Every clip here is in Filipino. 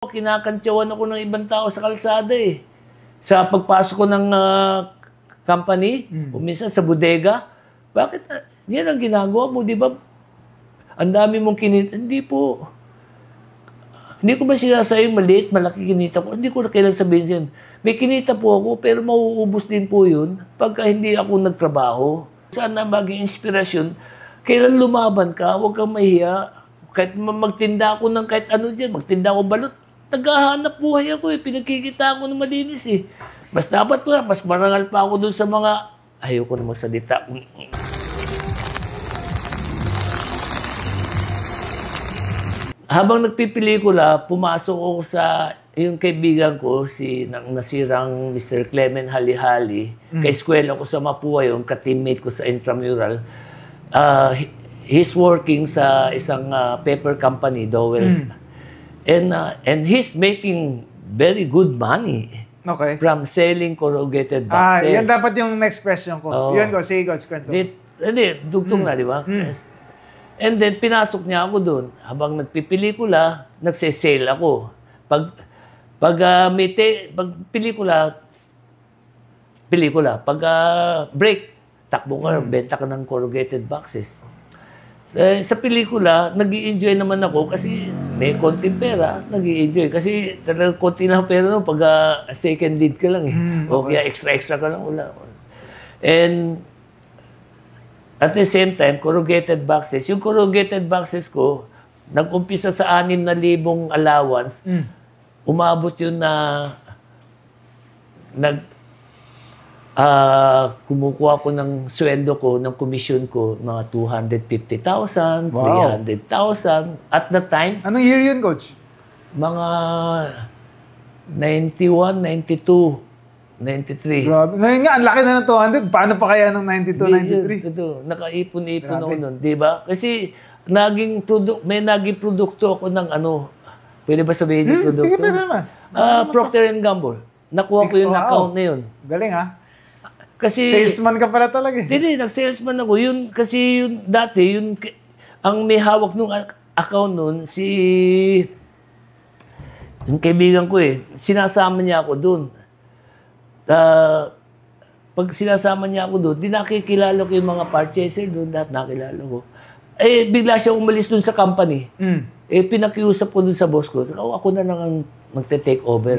Kinakantyawan ako ng ibang tao sa kalsada eh. Sa pagpasok ko ng company, o minsan sa bodega, bakit yan ang ginagawa mo, di ba? Ang dami mong kinita. Hindi po. Hindi ko ba sinasayang maliit, malaki kinita ko? Hindi ko na kailan sabihin yan. May kinita po ako, pero mauubos din po yun pagka hindi ako nagtrabaho. Sana maging inspirasyon, kailan lumaban ka, huwag kang mahiya. Kahit magtinda ako ng kahit ano dyan, magtinda ako balot, naghahanap buhay ako eh, pinagkikita ako ng malinis eh. Mas dapat ko mas marangal pa ako dun sa mga, ayoko na magsalita. Habang nagpipelikula, pumasok ako sa yung kaibigan ko, si nasirang Mr. Clement Halihali. Ka-eskwela ko sa Mapua yung ka-teammate ko sa Intramural. He's working sa isang paper company, Dowell. And he's making very good money from selling corrugated boxes. Yan dapat yung next question ko. Yun ko, sige Coach, kwento. Hindi, dugtong na, di ba? And then, pinasok niya ako doon. Habang nagpipelikula, nagse-sale ako. Pag break, takbo ka, benta ka ng corrugated boxes. Sa pelikula, nag-i-enjoy naman ako kasi may konting pera, nag-i-enjoy. Kasi talagang konti lang pera no, pag second lead ka lang eh. O kaya extra ka lang. And at the same time, corrugated boxes. Yung corrugated boxes ko, nag-umpisa sa 6,000 allowance, umabot yun na kumukuha ko ng sweldo ko, ng commission ko, mga 250,000, 300,000. At the time... Anong year yun, Coach? Mga 91, 92, 93. Grabe. Ngayon nga, ang laki na ng 200. Paano pa kaya ng 92, 93? Ito, nakaipon-ipon ako nun. Diba? Kasi may naging produkto ako ng ano. Pwede ba sabihin yung produkto? Sige, pwede naman. Procter & Gamble. Nakuha ko yung account na yun. Galing ha? Kasi, salesman ka pala talaga eh. Hindi, nag-salesman ako. Kasi dati, ang may hawak nung account nun, yung kaibigan ko eh, sinasama niya ako doon. Pag sinasama niya ako doon, di nakikilala ko yung mga purchaser doon, lahat nakilala ko. Eh, bigla siya umalis doon sa company. Eh, pinakiusap ko doon sa boss ko. Ako na lang ang magte-take over.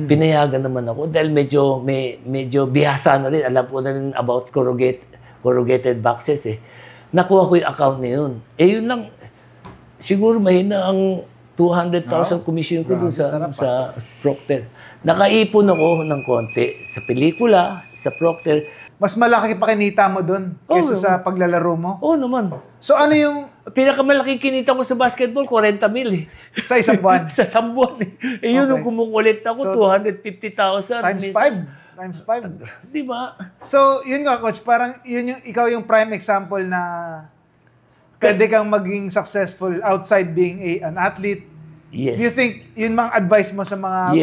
Pinayagan naman ako dahil medyo bihasa na rin. Alam ko na rin about corrugated boxes eh. Nakuha ko yung account na yun. Eh, yun lang. Siguro mahina ang 200,000 commission ko doon sa Procter. Nakaipon ako ng konti sa pelikula, sa Procter. Mas malaki pa kinita mo doon kaysa sa paglalaro mo? Oo naman. So ano yung... Pinakamalaki kinita ko sa basketball, 40,000 eh. Sa isang buwan? Sa isang buwan eh. Eh yun yung kumukulit ako, so, 250,000. Times 5. Times 5. Di ba? So yun nga Coach, parang ikaw yung prime example na pwede kang maging successful outside being an athlete. Yes. Do you think yun mang advice mo sa mga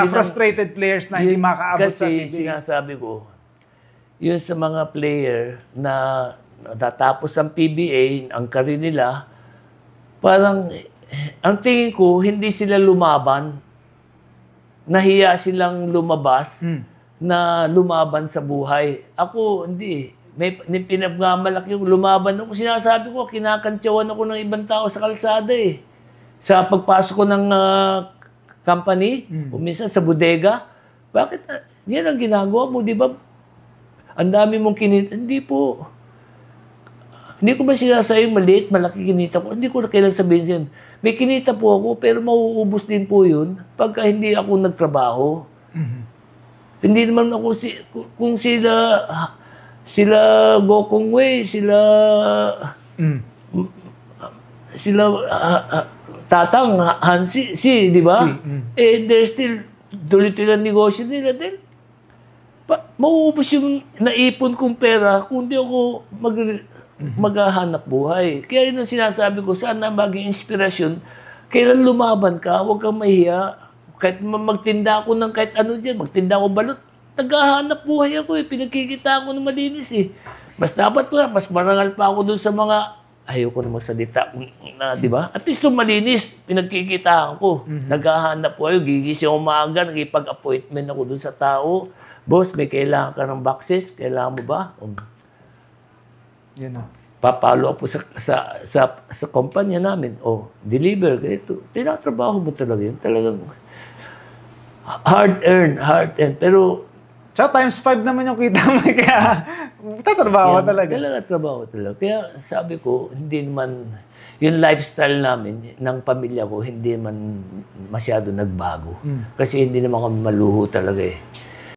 frustrated players na hindi makaabot sa PBA? Kasi sinasabi ko, yun sa mga player na natatapos ang PBA, ang career nila, parang, ang tingin ko, hindi sila lumaban. Nahiya silang lumabas na lumaban sa buhay. Ako, hindi. May pinagmamalaki yung lumaban ako. Sinasabi ko, kinakantyawan ako ng ibang tao sa kalsada eh. Sa pagpasok ko ng company, o minsan sa bodega, bakit yan ang ginagawa mo, di ba? Ang dami mong kinita. Hindi po. Hindi ko ba sinasayang maliit, malaki kinita ko? Hindi ko na kailan sabihin yan. May kinita po ako, pero mauubos din po yun pagka hindi ako nagtrabaho. Hindi naman ako, kung sila Gokong Wei, sila Tatang, Hansi, di ba? Eh, they're still tuloy-tuloy ang negosyo nila. Dahil, mauubos yung naipon kong pera kung di ako maghahanap buhay. Kaya yun ang sinasabi ko, sana maging inspirasyon. Kailan lumaban ka, huwag kang mahiya. Kahit magtinda ako ng kahit ano dyan, magtinda ako balot, naghahanap buhay ako eh. Pinagkikita ako ng malinis eh. Mas dapat ko mas marangal pa ako dun sa mga, ayoko na magsalita na, di ba? At least malinis, pinagkikitaan ko. Naghahanap po ako, gigising ako maaga, nagipag-appointment ako dun sa tao. Boss, may kailangan ka ng boxes, kailangan mo ba? Yun na. Papalo po sa kumpanya namin. Deliver, ganito. Tinatrabaho mo talaga yun. Talagang hard earned. Pero Tsaka times 5 naman yung kita mo. Kaya tatrabaho ka talaga. Talaga trabaho talaga. Kaya sabi ko, hindi naman, yung lifestyle namin, ng pamilya ko, hindi man masyado nagbago. Kasi hindi naman kami maluho talaga eh.